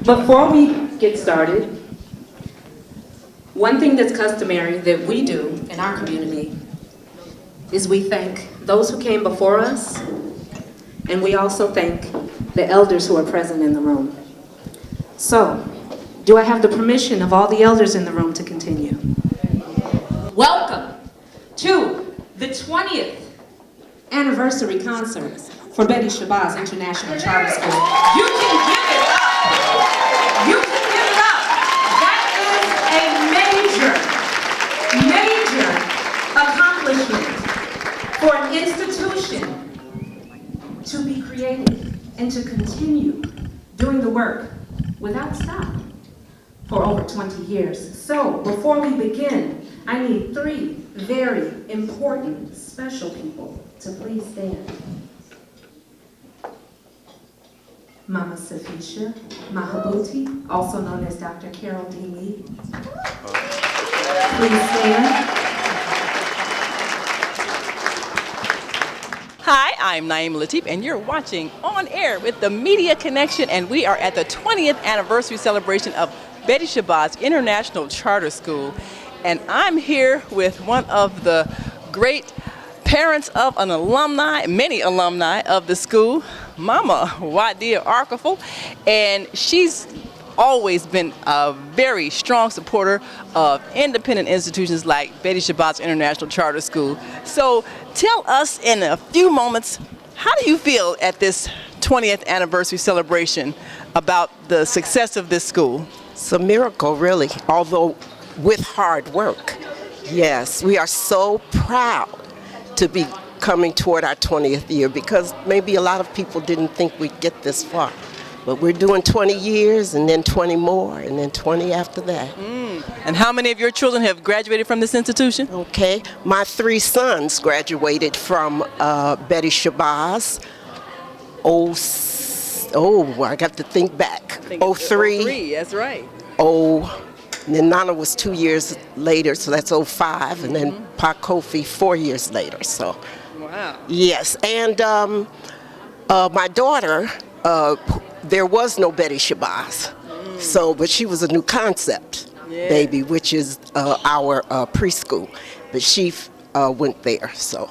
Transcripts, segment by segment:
Before we get started, one thing that's customary that we do in our community is we thank those who came before us, and we also thank the elders who are present in the room. So, do I have the permission of all the elders in the room to continue? Welcome to the 20th anniversary concert for Betty Shabazz International Charter School. You can give it up. You can give it up. That is a major accomplishment for an institution to be created and to continue doing the work without stop for over 20 years. So, before we begin, I need 3 very important, special people to please stand. Mama Safisha Mahabuti, also known as Dr. Carol D. Mead. Please stand. Hi, I'm Maimouna Youssef, and you're watching On Air with the Media Connection, and we are at the 20th anniversary celebration of Betty Shabazz International Charter School. And I'm here with one of the great parents of an alumni, many alumni of the school, Mama Wadia Arkafel, and she's always been a very strong supporter of independent institutions like Betty Shabazz International Charter School. So tell us in a few moments, how do you feel at this 20th anniversary celebration about the success of this school? It's a miracle, really, although with hard work. Yes, we are so proud to be coming toward our 20th year because maybe a lot of people didn't think we'd get this far. But we're doing 20 years and then 20 more and then 20 after that. And how many of your children have graduated from this institution? Okay, my 3 sons graduated from Betty Shabazz. I got to think back. 03. That's right. And then Nana was 2 years later, so that's 05, and then Pa Kofi 4 years later. So, wow. Yes, and my daughter, there was no Betty Shabazz, but she was a new concept baby, which is our preschool, but she went there. So,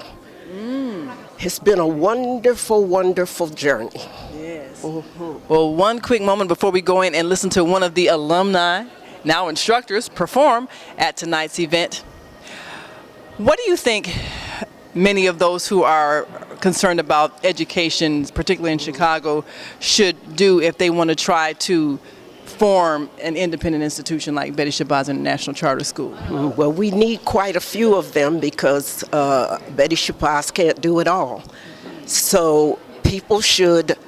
it's been a wonderful, wonderful journey. Yes. Well, one quick moment before we go in and listen to one of the alumni, now instructors, perform at tonight's event. What do you think many of those who are concerned about education, particularly in Chicago, should do if they want to try to form an independent institution like Betty Shabazz International Charter School? Well, we need quite a few of them because Betty Shabazz can't do it all. So people should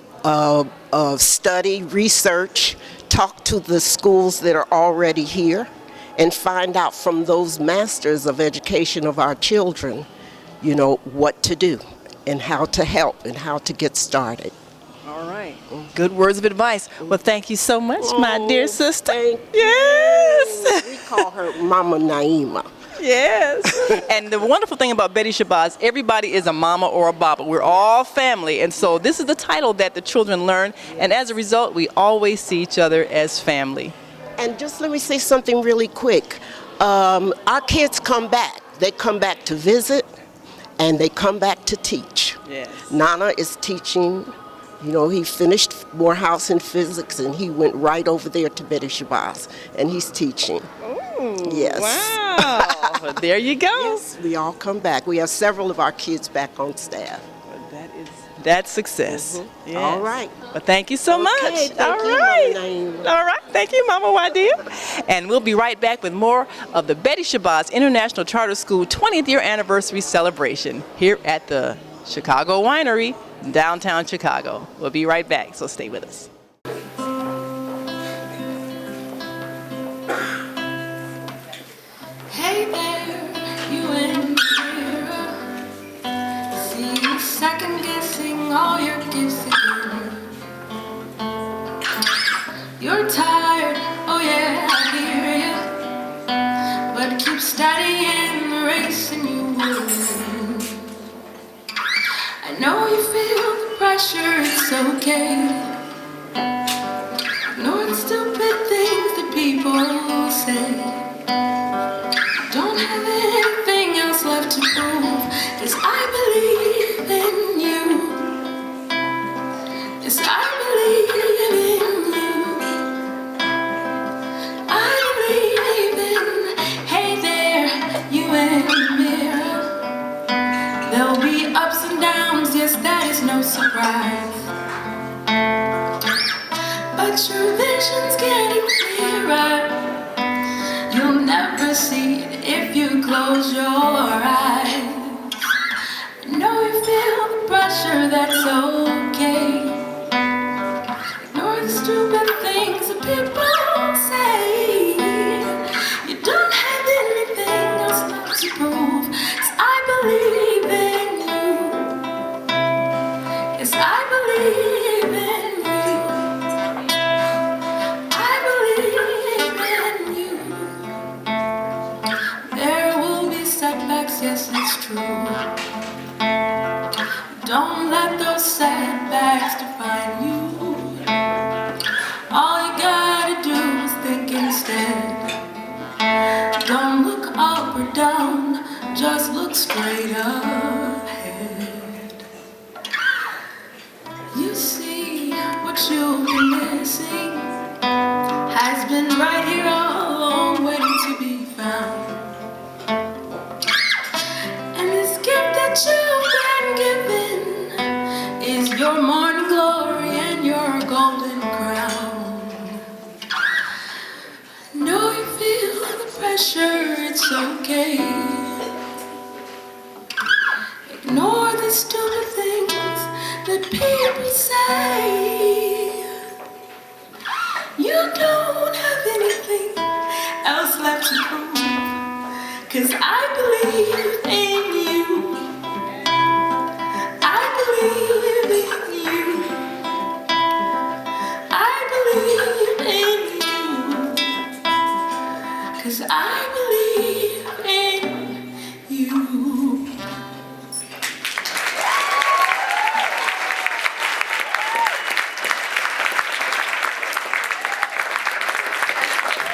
study, research, talk to the schools that are already here, and find out from those masters of education of our children, what to do and how to help and how to get started. All right. Good words of advice. Well, thank you so much, my dear sister. Thank you. Yes. We call her Mama Naima. Yes. And the wonderful thing about Betty Shabazz, everybody is a mama or a baba. We're all family. And so this is the title that the children learn. And as a result, we always see each other as family. And just let me say something really quick. Our kids come back. They come back to visit, and they come back to teach. Yes. Nana is teaching. He finished Morehouse in physics, and he went right over there to Betty Shabazz, and he's teaching. Ooh, yes. Wow. Well, there you go. Yes, we all come back. We have several of our kids back on staff. Well, that's success. Yes. All right. Well, thank you so much. Thank you, All right. Mama Naima. All right. Thank you, Mama Wadia. And we'll be right back with more of the Betty Shabazz International Charter School 20th year anniversary celebration here at the Chicago Winery, downtown Chicago. We'll be right back, so stay with us. Hey there, you in here. See you second guessing all your gifts again. You're tired, oh yeah, I hear ya. But keep studying the race and you will win. I know you feel the pressure, it's okay. No, it's still surprise. But your vision's getting clearer. You'll never see it if you close your eyes. I know you feel the pressure, that's okay. Ignore the stupid things that people say. You don't have anything else left to prove. 'Cause I believe in you. Yes, I believe in you. I believe in you. There will be setbacks, yes, it's true. Don't let those setbacks define you. All you gotta do is think instead. Don't look up or down, just look straight ahead. You see what you've been missing has been right here all along, waiting to be found. And this gift that you've been given is your morning glory and your golden crown. Know you feel the pressure, it's okay. Ignore the stupid things that people say. You don't have anything else left to prove. 'Cause I believe in you. I believe in you. I believe in you. 'Cause I believe in you.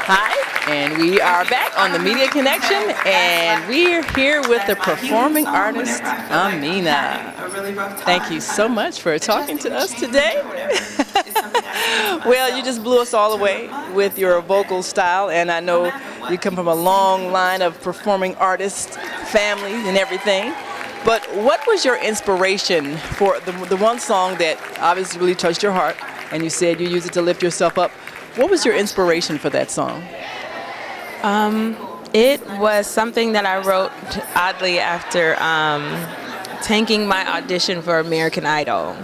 Hi, and we are back on the Media Connection, and we're here with the performing artist, Amyna. Thank you so much for talking to us today. Well, you just blew us all away with your vocal style, and I know you come from a long line of performing artists, families, and everything. But what was your inspiration for the one song that obviously really touched your heart, and you said you used it to lift yourself up? What was your inspiration for that song? It was something that I wrote oddly after tanking my audition for American Idol.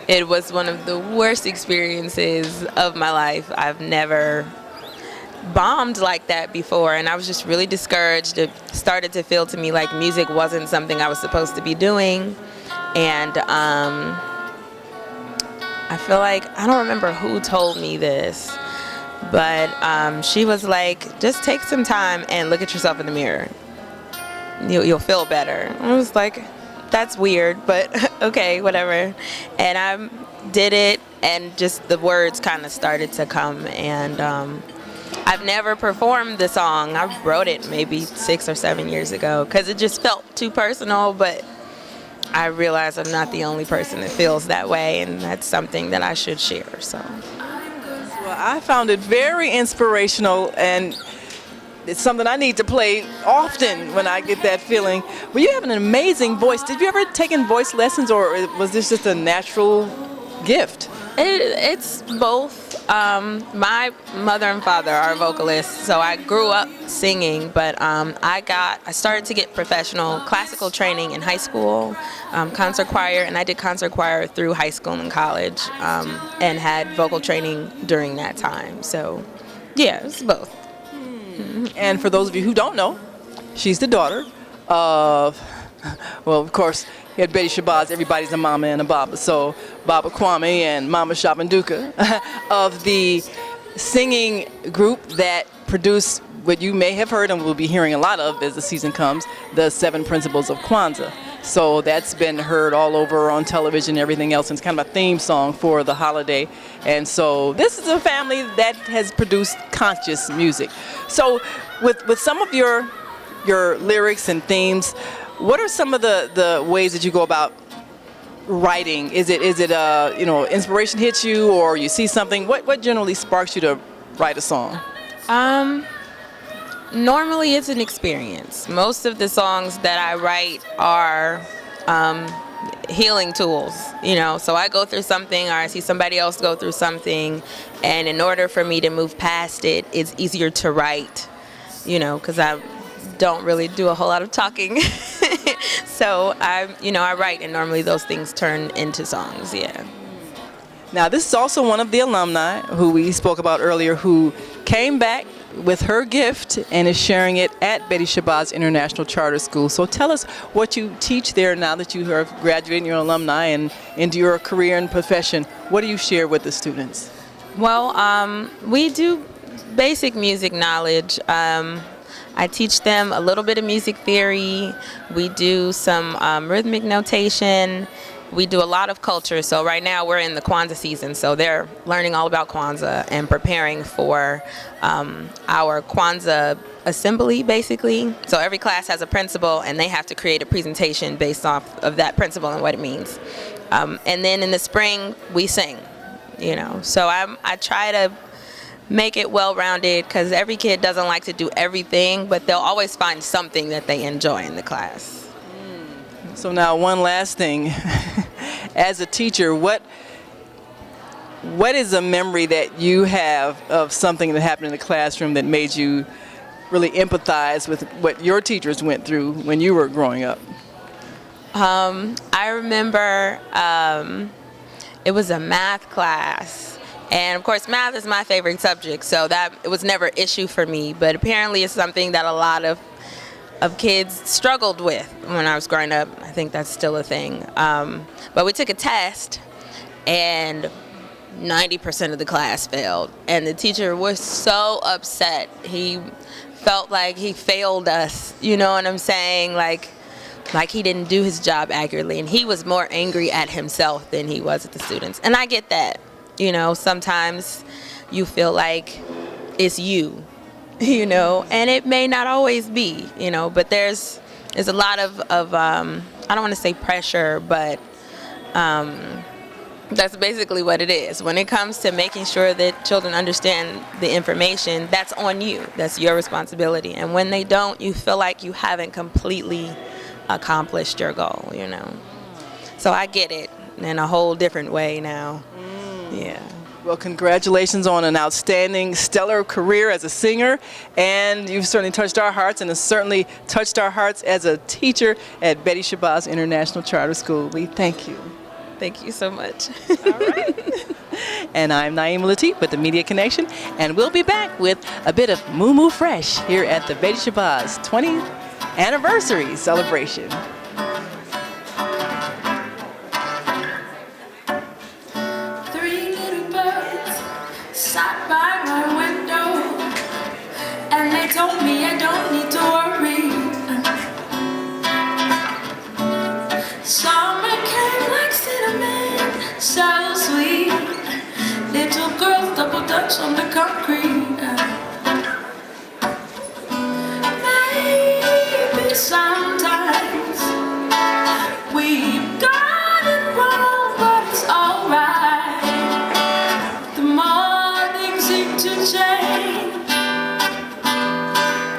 It was one of the worst experiences of my life. I've never bombed like that before, and I was just really discouraged. It started to feel to me like music wasn't something I was supposed to be doing, and I feel like, I don't remember who told me this, but she was like, just take some time and look at yourself in the mirror. You'll feel better. I was like, that's weird, but okay, whatever. And I did it, and just the words kind of started to come, and I've never performed the song. I wrote it maybe 6 or 7 years ago because it just felt too personal, but I realize I'm not the only person that feels that way, and that's something that I should share. So, Well, I found it very inspirational, and it's something I need to play often when I get that feeling. Well, you have an amazing voice. Did you ever take in voice lessons, or was this just a natural gift? it's both. My mother and father are vocalists, so I grew up singing, but I started to get professional classical training in high school, concert choir, and I did concert choir through high school and college, and had vocal training during that time. So, yeah, it's both. And for those of you who don't know, she's the daughter of, well, of course, you had Betty Shabazz, everybody's a mama and a baba. So Baba Kwame and Mama Shabanduka of the singing group that produced what you may have heard and will be hearing a lot of as the season comes, the 7 Principles of Kwanzaa. So that's been heard all over on television and everything else, and it's kind of a theme song for the holiday. And so this is a family that has produced conscious music. So with some of your lyrics and themes, what are some of the ways that you go about writing? Is it inspiration hits you, or you see something? What generally sparks you to write a song? Normally it's an experience. Most of the songs that I write are healing tools, So I go through something, or I see somebody else go through something, and in order for me to move past it, it's easier to write, because I don't really do a whole lot of talking. So I write, and normally those things turn into songs. Yeah. Now, this is also one of the alumni who we spoke about earlier, who came back with her gift and is sharing it at Betty Shabazz International Charter School. So tell us what you teach there now that you are graduating, your alumni, and into your career and profession. What do you share with the students? Well, we do basic music knowledge. I teach them a little bit of music theory. We do some rhythmic notation. We do a lot of culture. So right now we're in the Kwanzaa season. So they're learning all about Kwanzaa and preparing for our Kwanzaa assembly, basically. So every class has a principal, and they have to create a presentation based off of that principal and what it means. And then in the spring, we sing, So I try to make it well-rounded, because every kid doesn't like to do everything, but they'll always find something that they enjoy in the class. So now one last thing. As a teacher, what is a memory that you have of something that happened in the classroom that made you really empathize with what your teachers went through when you were growing up? I remember it was a math class. And of course, math is my favorite subject, so that it was never an issue for me. But apparently it's something that a lot of kids struggled with when I was growing up. I think that's still a thing. But we took a test, and 90% of the class failed. And the teacher was so upset. He felt like he failed us, you know what I'm saying? Like he didn't do his job accurately. And he was more angry at himself than he was at the students. And I get that. Sometimes you feel like it's you, and it may not always be, but there's a lot of I don't want to say pressure, but that's basically what it is. When it comes to making sure that children understand the information, that's on you. That's your responsibility. And when they don't, you feel like you haven't completely accomplished your goal, So I get it in a whole different way now. Yeah. Well, congratulations on an outstanding, stellar career as a singer, and you've certainly touched our hearts, and have certainly touched our hearts as a teacher at Betty Shabazz International Charter School. We thank you. Thank you so much. All right. And I'm Maimouna Youssef with the Media Connection, and we'll be back with a bit of MuMu Fresh here at the Betty Shabazz 20th anniversary celebration. Sat by my window, and they told me I don't need to worry. Summer came like cinnamon, so sweet. Little girls double dutch on the concrete. Maybe sometimes we've got it wrong, but it's alright. To change,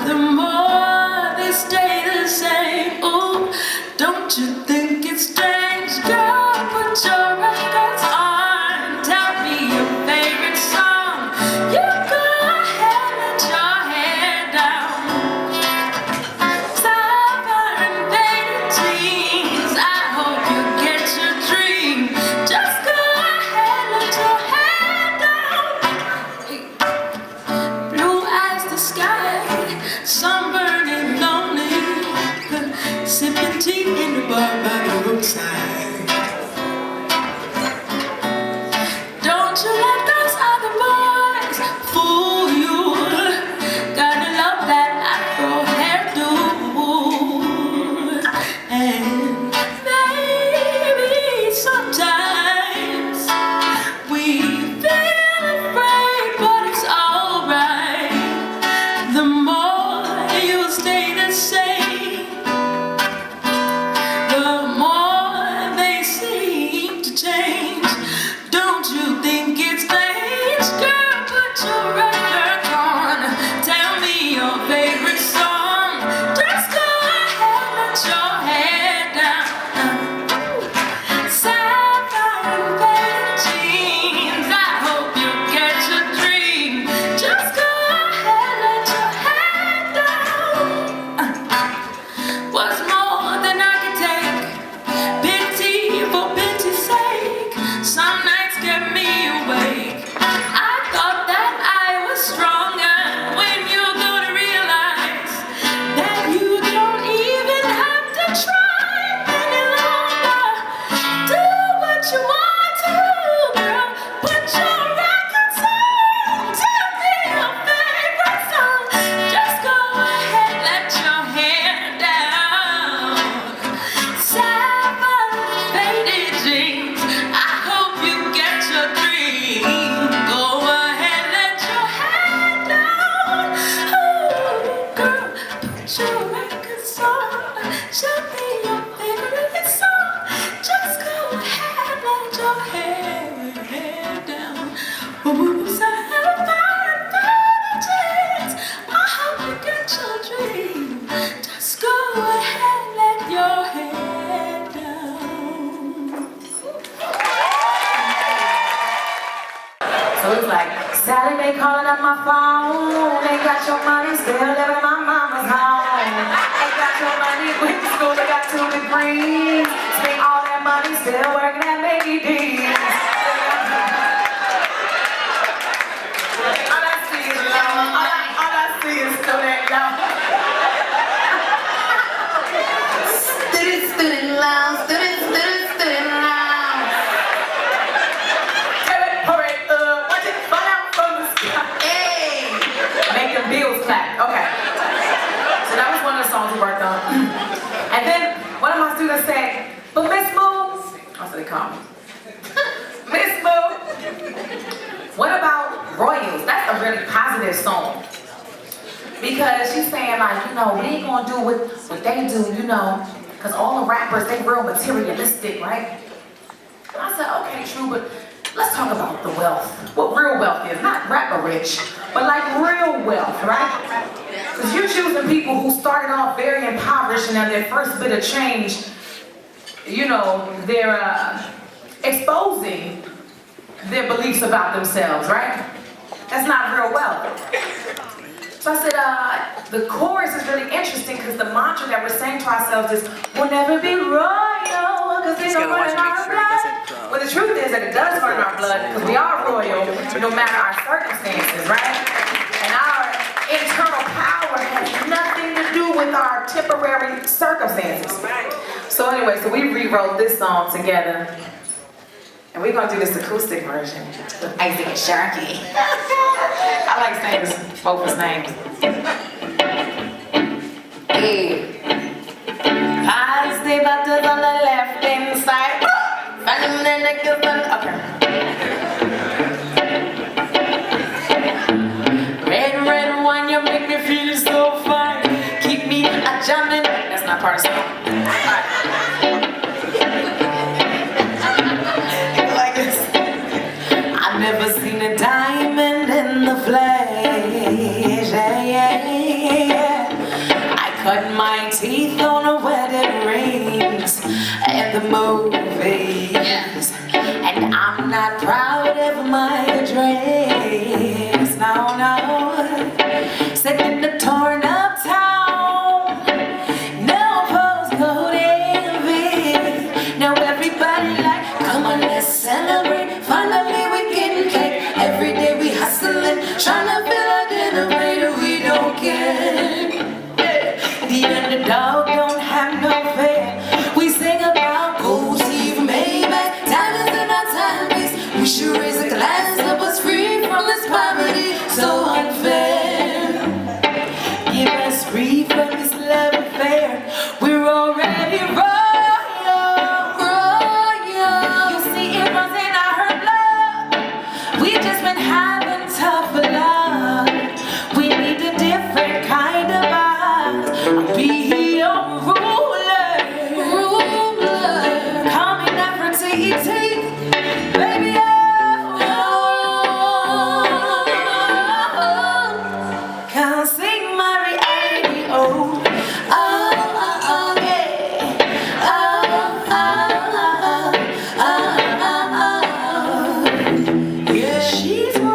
the more they stay the same. Oh, don't you think it's strange? Girl, put your records on. Tell me your favorite song. You go ahead, let your hair down. Summer and faded jeans. I hope you get your dream. Just go ahead, let your hair down. Blue my phone. Ain't got your money, still living in my mama's home. Ain't got your money, went to school, I got 2 degrees. Spent all that money, still working at Mickey D's. All I see is love, all I see is student love. Student lounge, student lounge. Hurry up, watch it fall out from the sky. Hey, make them bills clap. Okay. So that was one of the songs we worked on. And then one of my students said, "But Miss Moo," that's what they call me. Miss Moo, what about Royals? That's a really positive song. Because she's saying like, you know, we ain't gonna do what they do, you know. Because all the rappers, they real materialistic, right? And I said, okay, true, but let's talk about the wealth. What real wealth is, not rapper rich, but like real wealth, right? Because you're choosing people who started off very impoverished and at their first bit of change, you know, they're exposing their beliefs about themselves, right? That's not real wealth. So I said, the chorus is really interesting because the mantra that we're saying to ourselves is, we'll never be royal because it's don't run in our blood. Well, the truth is that it does run in our blood because we are royal no matter our circumstances, right? And our internal power has nothing to do with our temporary circumstances. So anyway, so we rewrote this song together. And we're gonna do this acoustic version with Isaac and Sharky. I like saying both his names. Hey. Positive buttons on the left hand side. Okay. Red wine, you make me feel so fine. Keep me a jumping. That's not part of the song. Alright. I've never seen a diamond in the flesh. I cut my teeth on a wedding rings at the movies, and I'm not proud of my dress. No, sitting in the torn up town, no postcode envy. Now everybody like, come on, let's celebrate. Finally we getting cake. Every day we hustling, trying to fill our dinner plate. We don't care. The underdog don't have no fear. We sing about gold teeth, Maybach, diamonds in our timepiece. We should raise a glass of us free from this poverty so unfair. Give us free from this love affair. We're already royal. You see it runs in our blood. We just been having tough luck. We need a different kind of vibe. Be a ruler. Coming after TET. Baby, can't sing my reality. Oh, yeah, she's royal.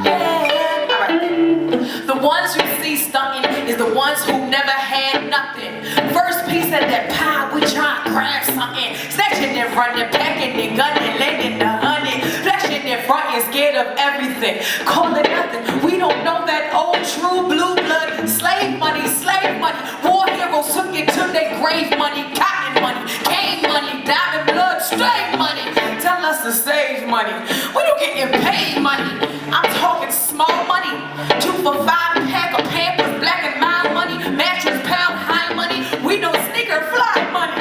Yeah. All right. The ones you see stunting is the ones who never had nothing. First piece of that pie, we try to grab something. Snatching and running, packing and gunning, landing the honey. Flashing in front and scared of everything. Call it nothing. We don't know that old true blue blood. Slave money, slave money. War heroes took it to their grave money. Cotton money, game money, diamond blood, straight money. Tell us to save money. We don't get paid money. I'm talking small money. 2 for $5 pack of Pampers, black and mild money. Mattress pound high money. We know sneaker fly money.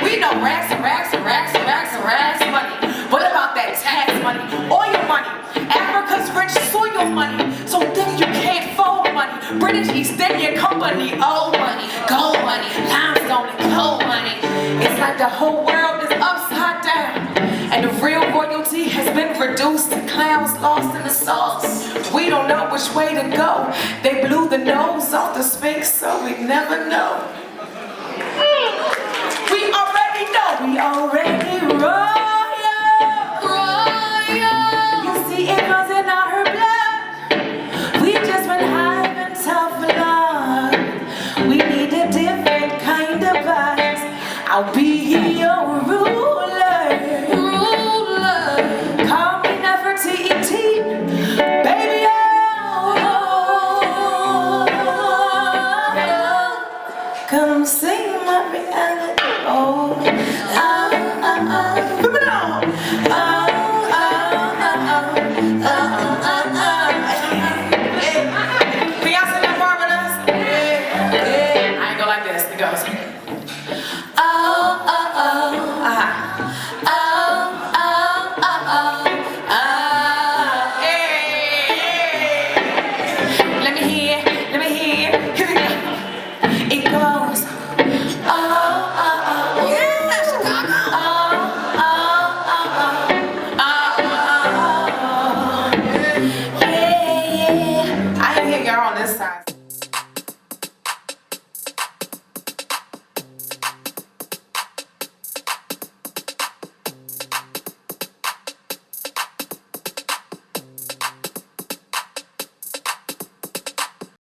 We know racks and racks and racks and racks and racks money. What about that tax money? Oil money. Africa's rich soil money. So then you can't fold money. British East India Company, old money, gold money, limestone and coal money. It's like the whole world is upside down. And the real royalty has been reduced to clowns lost in the sauce. We don't know which way to go. They blew the nose off the Sphinx, so we never know. We already know. We already